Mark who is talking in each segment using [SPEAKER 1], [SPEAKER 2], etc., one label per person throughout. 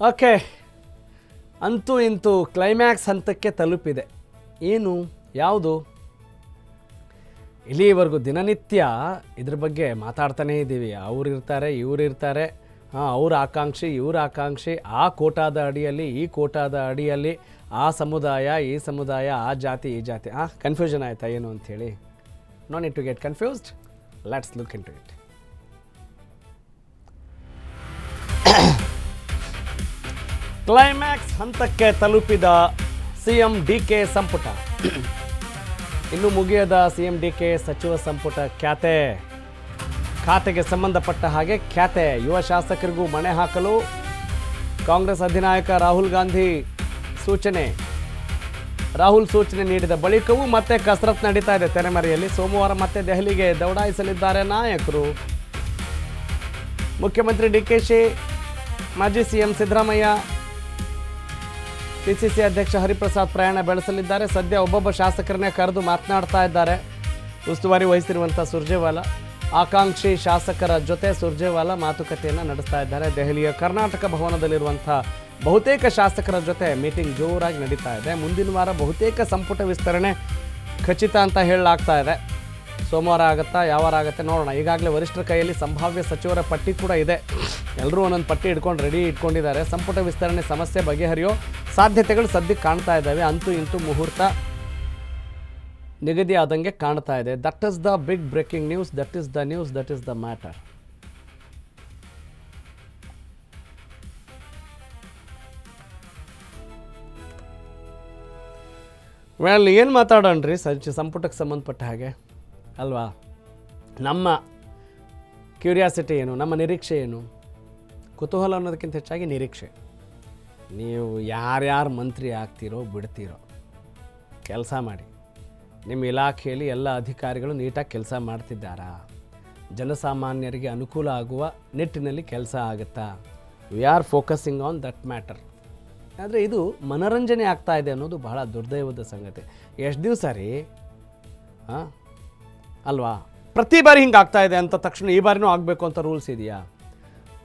[SPEAKER 1] Okay, ಅಂತೂ ಇಂತೂ climax ಹಂತಕ್ಕೆ ತಲುಪಿದೆ. ಏನು ಯಾವುದು? ಇಲ್ಲಿವರೆಗೂ ದಿನನಿತ್ಯ ಇದ್ರ ಬಗ್ಗೆ ಮಾತಾಡ್ತಾನೇ ಇದ್ದೀವಿ. ಅವರಿರ್ತಾರೆ, ಇವರಿರ್ತಾರೆ, ಅವ್ರ ಆಕಾಂಕ್ಷಿ, ಇವ್ರ ಆಕಾಂಕ್ಷಿ, ಆ ಕೋಟಾದ ಅಡಿಯಲ್ಲಿ, ಈ ಕೋಟಾದ ಅಡಿಯಲ್ಲಿ, ಆ ಸಮುದಾಯ, ಈ ಸಮುದಾಯ, ಆ ಜಾತಿ, ಈ ಜಾತಿ. ಕನ್ಫ್ಯೂಷನ್ ಆಯಿತಾ ಏನು ಅಂಥೇಳಿ? No need to get confused. Let's look into it. Climax ಹಂತಕ್ಕೆ ತಲುಪಿದ ಸಿಎಂ ಡಿಕೆ ಸಂಪುಟ. ಇನ್ನು ಮುಗಿಯದ ಸಿಎಂ ಡಿಕೆ ಸಚಿವ ಸಂಪುಟ ಖಾತೆಗೆ ಸಂಬಂಧಪಟ್ಟ ಹಾಗೆ ಖ್ಯಾತೆ. ಯುವ ಶಾಸಕರಿಗೂ ಮಣೆ ಹಾಕಲು ಕಾಂಗ್ರೆಸ್ ಅಧಿನಾಯಕ ರಾಹುಲ್ ಗಾಂಧಿ ಸೂಚನೆ. ರಾಹುಲ್ ಸೂಚನೆ ನೀಡಿದ ಬಳಿಕವೂ ಮತ್ತೆ ಕಸರತ್ತು ನಡೀತಾ ಇದೆ ತೆರೆಮರೆಯಲ್ಲಿ. ಸೋಮವಾರ ಮತ್ತೆ ದೆಹಲಿಗೆ ದೌಡಾಯಿಸಲಿದ್ದಾರೆ ನಾಯಕರು. ಮುಖ್ಯಮಂತ್ರಿ ಡಿಕೆಶಿ, ಮಾಜಿ ಸಿಎಂ ಸಿದ್ದರಾಮಯ್ಯ, ಪಿಸಿಸಿ ಅಧ್ಯಕ್ಷ ಹರಿಪ್ರಸಾದ್ ಪ್ರಯಾಣ ಬೆಳೆಸಲಿದ್ದಾರೆ. ಸದ್ಯ ಒಬ್ಬೊಬ್ಬ ಶಾಸಕರನ್ನೇ ಕರೆದು ಮಾತನಾಡ್ತಾ ಇದ್ದಾರೆ. ಉಸ್ತುವಾರಿ ವಹಿಸಿರುವಂಥ ಸುರ್ಜೇವಾಲಾ ಆಕಾಂಕ್ಷಿ ಶಾಸಕರ ಜೊತೆ ಸುರ್ಜೇವಾಲಾ ಮಾತುಕತೆಯನ್ನು ನಡೆಸ್ತಾ ಇದ್ದಾರೆ. ದೆಹಲಿಯ ಕರ್ನಾಟಕ ಭವನದಲ್ಲಿರುವಂಥ ಬಹುತೇಕ ಶಾಸಕರ ಜೊತೆ ಮೀಟಿಂಗ್ ಜೋರಾಗಿ ನಡೀತಾ ಇದೆ. ಮುಂದಿನ ವಾರ ಬಹುತೇಕ ಸಂಪುಟ ವಿಸ್ತರಣೆ ಖಚಿತ ಅಂತ ಹೇಳಲಾಗ್ತಾ ಇದೆ. ಸೋಮವಾರ ಆಗುತ್ತಾ, ಯಾವಾರ ಆಗುತ್ತೆ ನೋಡೋಣ. ಈಗಾಗಲೇ ವರಿಷ್ಠರ ಕೈಯಲ್ಲಿ ಸಂಭಾವ್ಯ ಸಚಿವರ ಪಟ್ಟಿ ಕೂಡ ಇದೆ. ಎಲ್ಲರೂ ಒಂದೊಂದು ಪಟ್ಟಿ ರೆಡಿ ಇಟ್ಕೊಂಡಿದ್ದಾರೆ. ಸಂಪುಟ ವಿಸ್ತರಣೆ ಸಮಸ್ಯೆ ಬಗೆಹರಿಯೋ ಸಾಧ್ಯತೆಗಳು ಸದ್ಯಕ್ಕೆ ಕಾಣ್ತಾ ಇದ್ದಾವೆ. ಅಂತೂ ಇಂತೂ ಮುಹೂರ್ತ ನಿಗದಿ ಆದಂಗೆ ಕಾಣ್ತಾ ಇದೆ. That is the big breaking news. That is the news. That is the matter. Well, ಏನು ಮಾತಾಡೋಣ್ರಿ ಸಂಪುಟಕ್ಕೆ ಸಂಬಂಧಪಟ್ಟ ಹಾಗೆ ಅಲ್ವಾ? ನಮ್ಮ ಕ್ಯೂರಿಯಾಸಿಟಿ ಏನು, ನಮ್ಮ ನಿರೀಕ್ಷೆ ಏನು? ಕುತೂಹಲ ಅನ್ನೋದಕ್ಕಿಂತ ಹೆಚ್ಚಾಗಿ ನಿರೀಕ್ಷೆ. ನೀವು ಯಾರ್ಯಾರು ಮಂತ್ರಿ ಆಗ್ತೀರೋ ಬಿಡ್ತೀರೋ ಕೆಲಸ ಮಾಡಿ. ನಿಮ್ಮ ಇಲಾಖೆಯಲ್ಲಿ ಎಲ್ಲ ಅಧಿಕಾರಿಗಳು ನೀಟಾಗಿ ಕೆಲಸ ಮಾಡ್ತಿದ್ದಾರಾ? ಜನಸಾಮಾನ್ಯರಿಗೆ ಅನುಕೂಲ ಆಗುವ ನಿಟ್ಟಿನಲ್ಲಿ ಕೆಲಸ ಆಗುತ್ತಾ? We are focusing on that matter. ಆದರೆ ಇದು ಮನೋರಂಜನೆ ಆಗ್ತಾ ಇದೆ ಅನ್ನೋದು ಬಹಳ ದುರ್ದೈವದ ಸಂಗತಿ. ಎಷ್ಟು ದಿವಸ ರೀ ಅಲ್ವಾ? ಪ್ರತಿ ಬಾರಿ ಹಿಂಗೆ ಆಗ್ತಾ ಇದೆ ಅಂತ ತಕ್ಷಣ ಈ ಬಾರಿನೂ ಆಗಬೇಕು ಅಂತ ರೂಲ್ಸ್ ಇದೆಯಾ?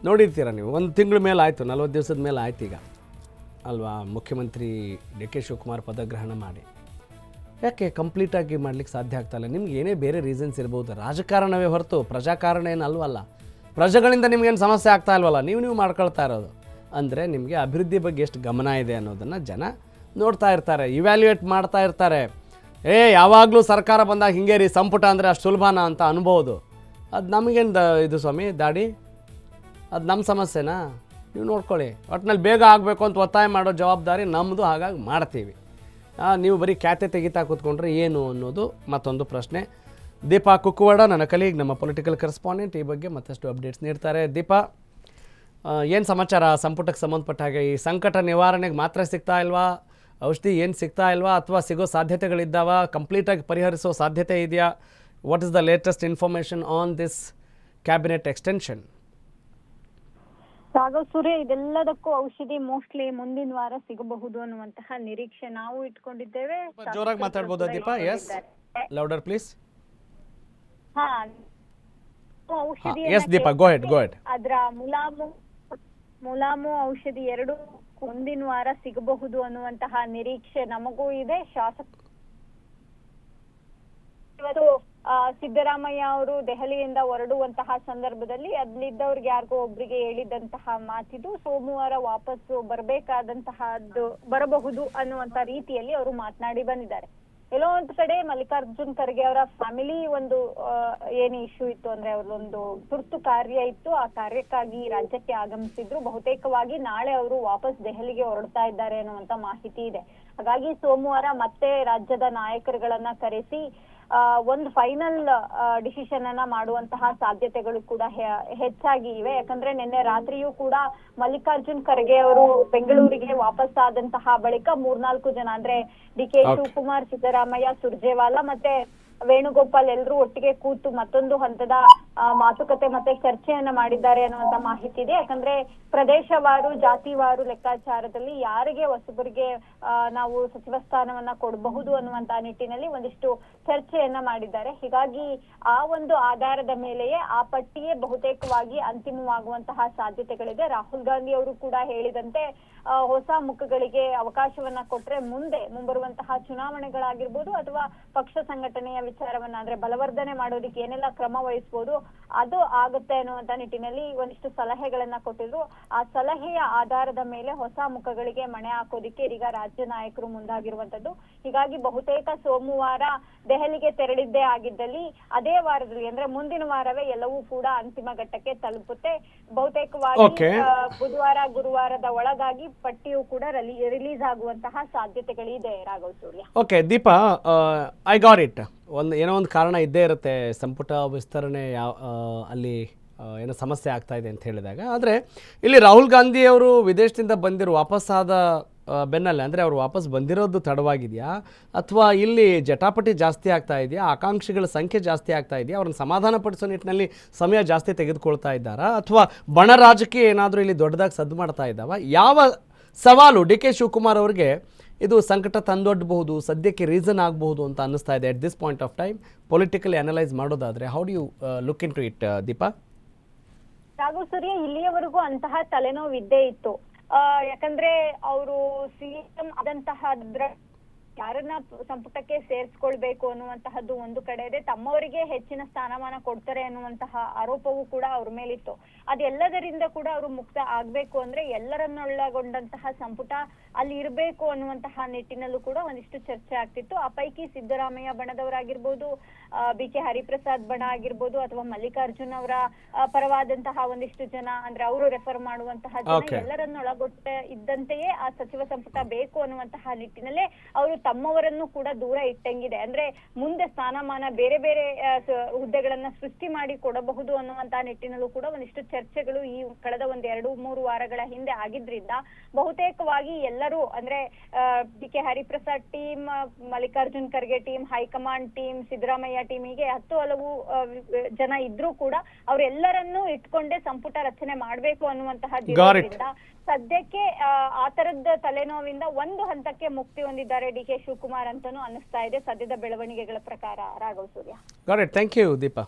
[SPEAKER 1] ನೋಡಿರ್ತೀರ ನೀವು. 1 ತಿಂಗಳ ಮೇಲೆ ಆಯಿತು, 40 ದಿವಸದ ಮೇಲೆ ಆಯ್ತು ಈಗ ಅಲ್ವಾ? ಮುಖ್ಯಮಂತ್ರಿ ಡಿ ಕೆ ಶಿವಕುಮಾರ್ ಪದಗ್ರಹಣ ಮಾಡಿ. ಯಾಕೆ ಕಂಪ್ಲೀಟಾಗಿ ಮಾಡಲಿಕ್ಕೆ ಸಾಧ್ಯ ಆಗ್ತಾಯಿಲ್ಲ? ನಿಮ್ಗೆ ಏನೇ ಬೇರೆ ರೀಸನ್ಸ್ ಇರ್ಬೋದು. ರಾಜಕಾರಣವೇ ಹೊರತು ಪ್ರಜಾಕಾರಣ ಏನು ಅಲ್ವಲ್ಲ. ಪ್ರಜೆಗಳಿಂದ ನಿಮಗೇನು ಸಮಸ್ಯೆ ಆಗ್ತಾ ಇಲ್ವಲ್ಲ, ನೀವು ಮಾಡ್ಕೊಳ್ತಾ ಇರೋದು. ಅಂದರೆ ನಿಮಗೆ ಅಭಿವೃದ್ಧಿ ಬಗ್ಗೆ ಎಷ್ಟು ಗಮನ ಇದೆ ಅನ್ನೋದನ್ನು ಜನ ನೋಡ್ತಾ ಇರ್ತಾರೆ, ಇವ್ಯಾಲ್ಯೂಯೇಟ್ ಮಾಡ್ತಾ ಇರ್ತಾರೆ. ಯಾವಾಗಲೂ ಸರ್ಕಾರ ಬಂದಾಗ ಹಿಂಗೆ ರೀ ಸಂಪುಟ ಅಂದರೆ ಅಷ್ಟು ಸುಲಭನಾ ಅಂತ ಅನ್ಬೋದು. ಅದು ನಮಗೇನು ಇದು ಸ್ವಾಮಿ ದಾಡಿ? ಅದು ನಮ್ಮ ಸಮಸ್ಯೆನಾ? ನೀವು ನೋಡ್ಕೊಳ್ಳಿ. ಒಟ್ಟಿನಲ್ಲಿ ಬೇಗ ಆಗಬೇಕು ಅಂತ ಒತ್ತಾಯ ಮಾಡೋ ಜವಾಬ್ದಾರಿ ನಮ್ಮದು. ಹಾಗಾಗಿ ಮಾಡ್ತೀವಿ. ನೀವು ಬರೀ ಖ್ಯಾತೆ ತೆಗಿತಾ ಕೂತ್ಕೊಂಡ್ರೆ ಏನು ಅನ್ನೋದು ಮತ್ತೊಂದು ಪ್ರಶ್ನೆ. ದೀಪಾ ಕುಕ್ಕುವಾಡ ನನ್ನ ಕಲೀಗ್, ನಮ್ಮ ಪೊಲಿಟಿಕಲ್ ಕರೆಸ್ಪಾಂಡೆಂಟ್, ಈ ಬಗ್ಗೆ ಮತ್ತಷ್ಟು ಅಪ್ಡೇಟ್ಸ್ ನೀಡ್ತಾರೆ. ದೀಪಾ, ಏನು ಸಮಾಚಾರ ಸಂಪುಟಕ್ಕೆ ಸಂಬಂಧಪಟ್ಟ ಹಾಗೆ? ಈ ಸಂಕಟ ನಿವಾರಣೆಗೆ ಮಾತ್ರ ಸಿಗ್ತಾ ಇಲ್ವಾ? ಔಷಧಿ ಏನು ಸಿಗ್ತಾ ಇಲ್ವಾ? ಅಥವಾ ಸಿಗೋ ಸಾಧ್ಯತೆಗಳಿದ್ದಾವ? ಕಂಪ್ಲೀಟಾಗಿ ಪರಿಹರಿಸೋ ಸಾಧ್ಯತೆ ಇದೆಯಾ? What is the latest information on this cabinet extension?
[SPEAKER 2] Raghav Surya, ಇದೆಲ್ಲದಕ್ಕೂ ಔಷಧಿ ಮೋಸ್ಟ್ಲಿ ಮುಂದಿನ ವಾರ ಸಿಗಬಹುದು ಅನ್ನುವಂತಹ ನಿರೀಕ್ಷೆ ನಾವು ಇಟ್ಕೊಂಡಿದ್ದೇವೆ.
[SPEAKER 1] ಜೋರಾಗಿ ಮಾತಾಡ್ಬೋದಾ ದೀಪಾ? Yes, louder please.
[SPEAKER 2] ಔಷಧಿ
[SPEAKER 1] ಎಸ್ ದೀಪಾ, ಗೋ ಹೆಡ್.
[SPEAKER 2] ಅದರ ಮುಲಾಮು ಔಷಧಿ ಎರಡು ಮುಂದಿನ ವಾರ ಸಿಗಬಹುದು ಅನ್ನುವಂತಹ ನಿರೀಕ್ಷೆ ನಮಗೂ ಇದೆ. ಇವತ್ತು ಸಿದ್ದರಾಮಯ್ಯ ಅವರು ದೆಹಲಿಯಿಂದ ಹೊರಡುವಂತಹ ಸಂದರ್ಭದಲ್ಲಿ ಅಲ್ಲಿದ್ದವ್ರಿಗೆ ಯಾರಿಗೋ ಒಬ್ರಿಗೆ ಹೇಳಿದಂತಹ ಮಾತಿದು ಸೋಮವಾರ ವಾಪಸ್ಸು ಬರಬಹುದು ಅನ್ನುವಂತ ರೀತಿಯಲ್ಲಿ ಅವರು ಮಾತನಾಡಿ ಬಂದಿದ್ದಾರೆ. ಎಲ್ಲೋ ಒಂದ್ ಕಡೆ ಮಲ್ಲಿಕಾರ್ಜುನ್ ಖರ್ಗೆ ಅವರ ಫ್ಯಾಮಿಲಿ ಒಂದು ಏನು ಇಶ್ಯೂ ಇತ್ತು ಅಂದ್ರೆ ಅವ್ರದೊಂದು ತುರ್ತು ಕಾರ್ಯ ಇತ್ತು. ಆ ಕಾರ್ಯಕ್ಕಾಗಿ ರಾಜ್ಯಕ್ಕೆ ಆಗಮಿಸಿದ್ರು. ಬಹುತೇಕವಾಗಿ ನಾಳೆ ಅವರು ವಾಪಸ್ ದೆಹಲಿಗೆ ಹೊರಡ್ತಾ ಇದ್ದಾರೆ ಅನ್ನುವಂತ ಮಾಹಿತಿ ಇದೆ. ಹಾಗಾಗಿ ಸೋಮವಾರ ಮತ್ತೆ ರಾಜ್ಯದ ನಾಯಕರುಗಳನ್ನ ಕರೆಸಿ ಒಂದು ಫೈನಲ್ ಡಿಸಿಷನ್ ಅನ್ನ ಮಾಡುವಂತಹ ಸಾಧ್ಯತೆಗಳು ಕೂಡ ಹೆಚ್ಚಾಗಿ ಇವೆ. ಯಾಕಂದ್ರೆ ನಿನ್ನೆ ರಾತ್ರಿಯೂ ಕೂಡ ಮಲ್ಲಿಕಾರ್ಜುನ್ ಖರ್ಗೆ ಅವರು ಬೆಂಗಳೂರಿಗೆ ವಾಪಸ್ ಆದಂತಹ ಬಳಿಕ 3-4 ಜನ ಅಂದ್ರೆ ಡಿ ಕೆ ಶಿವಕುಮಾರ್, ಸಿದ್ದರಾಮಯ್ಯ, ಸುರ್ಜೇವಾಲಾ ಮತ್ತೆ ವೇಣುಗೋಪಾಲ್ ಎಲ್ಲರೂ ಒಟ್ಟಿಗೆ ಕೂತು ಮತ್ತೊಂದು ಹಂತದ ಮಾತುಕತೆ ಮತ್ತೆ ಚರ್ಚೆಯನ್ನ ಮಾಡಿದ್ದಾರೆ ಅನ್ನುವಂತ ಮಾಹಿತಿ ಇದೆ. ಯಾಕಂದ್ರೆ ಪ್ರದೇಶವಾರು ಜಾತಿವಾರು ಲೆಕ್ಕಾಚಾರದಲ್ಲಿ ಯಾರಿಗೆ ಹೊಸಬರಿಗೆ ನಾವು ಸಚಿವ ಸ್ಥಾನವನ್ನ ಕೊಡಬಹುದು ಅನ್ನುವಂತ ನಿಟ್ಟಿನಲ್ಲಿ ಒಂದಿಷ್ಟು ಚರ್ಚೆಯನ್ನ ಮಾಡಿದ್ದಾರೆ. ಹೀಗಾಗಿ ಆ ಒಂದು ಆಧಾರದ ಮೇಲೆಯೇ ಆ ಪಟ್ಟಿಯೇ ಬಹುತೇಕವಾಗಿ ಅಂತಿಮವಾಗುವಂತಹ ಸಾಧ್ಯತೆಗಳಿದೆ. ರಾಹುಲ್ ಗಾಂಧಿ ಅವರು ಕೂಡ ಹೇಳಿದಂತೆ ಹೊಸ ಮುಖಗಳಿಗೆ ಅವಕಾಶವನ್ನ ಕೊಟ್ರೆ ಮುಂಬರುವಂತಹ ಚುನಾವಣೆಗಳಾಗಿರ್ಬೋದು ಅಥವಾ ಪಕ್ಷ ಸಂಘಟನೆಯ ವಿಚಾರವನ್ನ ಅಂದ್ರೆ ಬಲವರ್ಧನೆ ಮಾಡೋದಕ್ಕೆ ಏನೆಲ್ಲ ಕ್ರಮ ವಹಿಸಬಹುದು ಅದು ಆಗುತ್ತೆ ಅನ್ನುವಂತ ನಿಟ್ಟಿನಲ್ಲಿ ಒಂದಿಷ್ಟು ಸಲಹೆಗಳನ್ನ ಕೊಟ್ಟಿದ್ರು. ಆ ಸಲಹೆಯ ಆಧಾರದ ಮೇಲೆ ಹೊಸ ಮುಖಗಳಿಗೆ ಮಣೆ ಹಾಕೋದಿಕ್ಕೆ ಈಗ ರಾಜ್ಯ ನಾಯಕರು ಮುಂದಾಗಿರುವಂತದ್ದು. ಹೀಗಾಗಿ ಬಹುತೇಕ ಸೋಮವಾರ ದೆಹಲಿಗೆ ತೆರಳಿದ್ದೇ ಆಗಿದ್ದಲ್ಲಿ ಅದೇ ವಾರದಲ್ಲಿ ಅಂದ್ರೆ ಮುಂದಿನ ವಾರವೇ ಎಲ್ಲವೂ ಕೂಡ ಅಂತಿಮ ಘಟ್ಟಕ್ಕೆ ತಲುಪುತ್ತೆ. ಬಹುತೇಕವಾಗಿ ಬುಧವಾರ ಗುರುವಾರದ ಒಳಗಾಗಿ ಪಟ್ಟಿಯು ಕೂಡ ರಿಲೀಸ್ ಆಗುವಂತಹ ಸಾಧ್ಯತೆಗಳಿದೆ. Raghav Surya.
[SPEAKER 1] Okay Deepa, I got it. ಏನೋ ಒಂದು ಕಾರಣ ಇದ್ದೇ ಇರುತ್ತೆ, ಸಂಪುಟ ವಿಸ್ತರಣೆ ಅಲ್ಲಿ ಏನೋ ಸಮಸ್ಯೆ ಆಗ್ತಾ ಇದೆ ಅಂತ ಹೇಳಿದಾಗ. ಆದರೆ ಇಲ್ಲಿ ರಾಹುಲ್ ಗಾಂಧಿಯವರು ವಿದೇಶದಿಂದ ವಾಪಸ್ಸಾದ ಬೆನ್ನಲ್ಲೇ, ಅಂದರೆ ಅವರು ವಾಪಸ್ ಬಂದಿರೋದು ತಡವಾಗಿದೆಯಾ ಅಥವಾ ಇಲ್ಲಿ ಜಟಾಪಟಿ ಜಾಸ್ತಿ ಆಗ್ತಾ ಇದೆಯಾ, ಆಕಾಂಕ್ಷಿಗಳ ಸಂಖ್ಯೆ ಜಾಸ್ತಿ ಆಗ್ತಾ ಇದೆಯಾ, ಅವ್ರನ್ನ ಸಮಾಧಾನಪಡಿಸೋ ನಿಟ್ಟಿನಲ್ಲಿ ಸಮಯ ಜಾಸ್ತಿ ತೆಗೆದುಕೊಳ್ತಾ ಇದ್ದಾರಾ ಅಥವಾ ಬಣ ರಾಜಕೀಯ ಏನಾದರೂ ಇಲ್ಲಿ ದೊಡ್ಡದಾಗಿ ಸದ್ದು ಮಾಡ್ತಾ ಇದ್ದಾವ? ಯಾವ ಸವಾಲು ಡಿ ಕೆ ಶಿವಕುಮಾರ್ ಅವರಿಗೆ ಇದು ಸಂಕಟ ತಂದೊಡ್ಡಬಹುದು, ಸದ್ಯಕ್ಕೆ ರೀಸನ್ ಆಗಬಹುದು ಅಂತ ಅನ್ನಿಸ್ತಾ ಇದೆ at this point of time, politically analyse ಮಾಡೋದಾದರೆ? How do you look into it Deepa?
[SPEAKER 2] Raghav Surya, ಇಲ್ಲಿಯವರೆಗೂ ಅಂತಹ ತಲೆನೋವು ಇದ್ದೇ ಇತ್ತು. ಯಾಕಂದ್ರೆ ಅವರು ಸಿಎಂ ಆದಂತಹ ಯಾರನ್ನ ಸಂಪುಟಕ್ಕೆ ಸೇರ್ಸ್ಕೊಳ್ಬೇಕು ಅನ್ನುವಂತಹದ್ದು ಒಂದು ಕಡೆ ಇದೆ. ತಮ್ಮವರಿಗೆ ಹೆಚ್ಚಿನ ಸ್ಥಾನಮಾನ ಕೊಡ್ತಾರೆ ಅನ್ನುವಂತಹ ಆರೋಪವೂ ಕೂಡ ಅವ್ರ ಮೇಲಿತ್ತು. ಅದೆಲ್ಲದರಿಂದ ಕೂಡ ಅವರು ಮುಕ್ತ ಆಗ್ಬೇಕು ಅಂದ್ರೆ ಎಲ್ಲರನ್ನೊಳಗೊಂಡಂತಹ ಸಂಪುಟ ಅಲ್ಲಿ ಇರಬೇಕು ಅನ್ನುವಂತಹ ನಿಟ್ಟಿನಲ್ಲೂ ಕೂಡ ಒಂದಿಷ್ಟು ಚರ್ಚೆ ಆಗ್ತಿತ್ತು. ಆ ಪೈಕಿ ಸಿದ್ದರಾಮಯ್ಯ ಬಣದವರಾಗಿರ್ಬೋದು, ಬಿ ಕೆ ಹರಿಪ್ರಸಾದ್ ಬಣ ಆಗಿರ್ಬೋದು ಅಥವಾ ಮಲ್ಲಿಕಾರ್ಜುನ್ ಅವರ ಪರವಾದಂತಹ ಒಂದಿಷ್ಟು ಜನ, ಅಂದ್ರೆ ಅವರು ರೆಫರ್ ಮಾಡುವಂತಹ ಜನ ಎಲ್ಲರನ್ನೊಳಗೊಟ್ಟ ಇದ್ದಂತೆಯೇ ಆ ಸಚಿವ ಸಂಪುಟ ಬೇಕು ಅನ್ನುವಂತಹ ನಿಟ್ಟಿನಲ್ಲೇ ಅವರು ತಮ್ಮವರನ್ನು ಕೂಡ ದೂರ ಇಟ್ಟಂಗಿದೆ. ಅಂದ್ರೆ ಮುಂದೆ ಸ್ಥಾನಮಾನ ಬೇರೆ ಬೇರೆ ಹುದ್ದೆಗಳನ್ನ ಸೃಷ್ಟಿ ಮಾಡಿ ಕೊಡಬಹುದು ಅನ್ನುವಂತಹ ನಿಟ್ಟಿನಲ್ಲೂ ಕೂಡ ಒಂದಿಷ್ಟು ಚರ್ಚೆಗಳು ಈ ಕಳೆದ 2-3 ವಾರಗಳ ಹಿಂದೆ ಆಗಿದ್ರಿಂದ ಬಹುತೇಕವಾಗಿ ಎಲ್ಲರೂ ಅಂದ್ರೆ B K Hariprasad team, Mallikarjun Kharge team, high command team, Siddaramaiah team, ಹೀಗೆ 10 ಹಲವು ಜನ ಇದ್ರೂ ಕೂಡ ಅವರೆಲ್ಲರನ್ನೂ ಇಟ್ಕೊಂಡೇ ಸಂಪುಟ ರಚನೆ ಮಾಡ್ಬೇಕು ಅನ್ನುವಂತಹ ಸದ್ಯಕ್ಕೆ ಆ ತರದ ತಲೆನೋವಿಂದ ಒಂದು ಹಂತಕ್ಕೆ ಮುಕ್ತಿ ಹೊಂದಿದ್ದಾರೆ ಡಿ ಕೆ ಶಿವಕುಮಾರ್ ಅಂತಾನೂ ಅನ್ನಿಸ್ತಾ ಇದೆ ಸದ್ಯದ ಬೆಳವಣಿಗೆಗಳ ಪ್ರಕಾರ. Raghav Surya.
[SPEAKER 1] Got it. Thank you Deepa.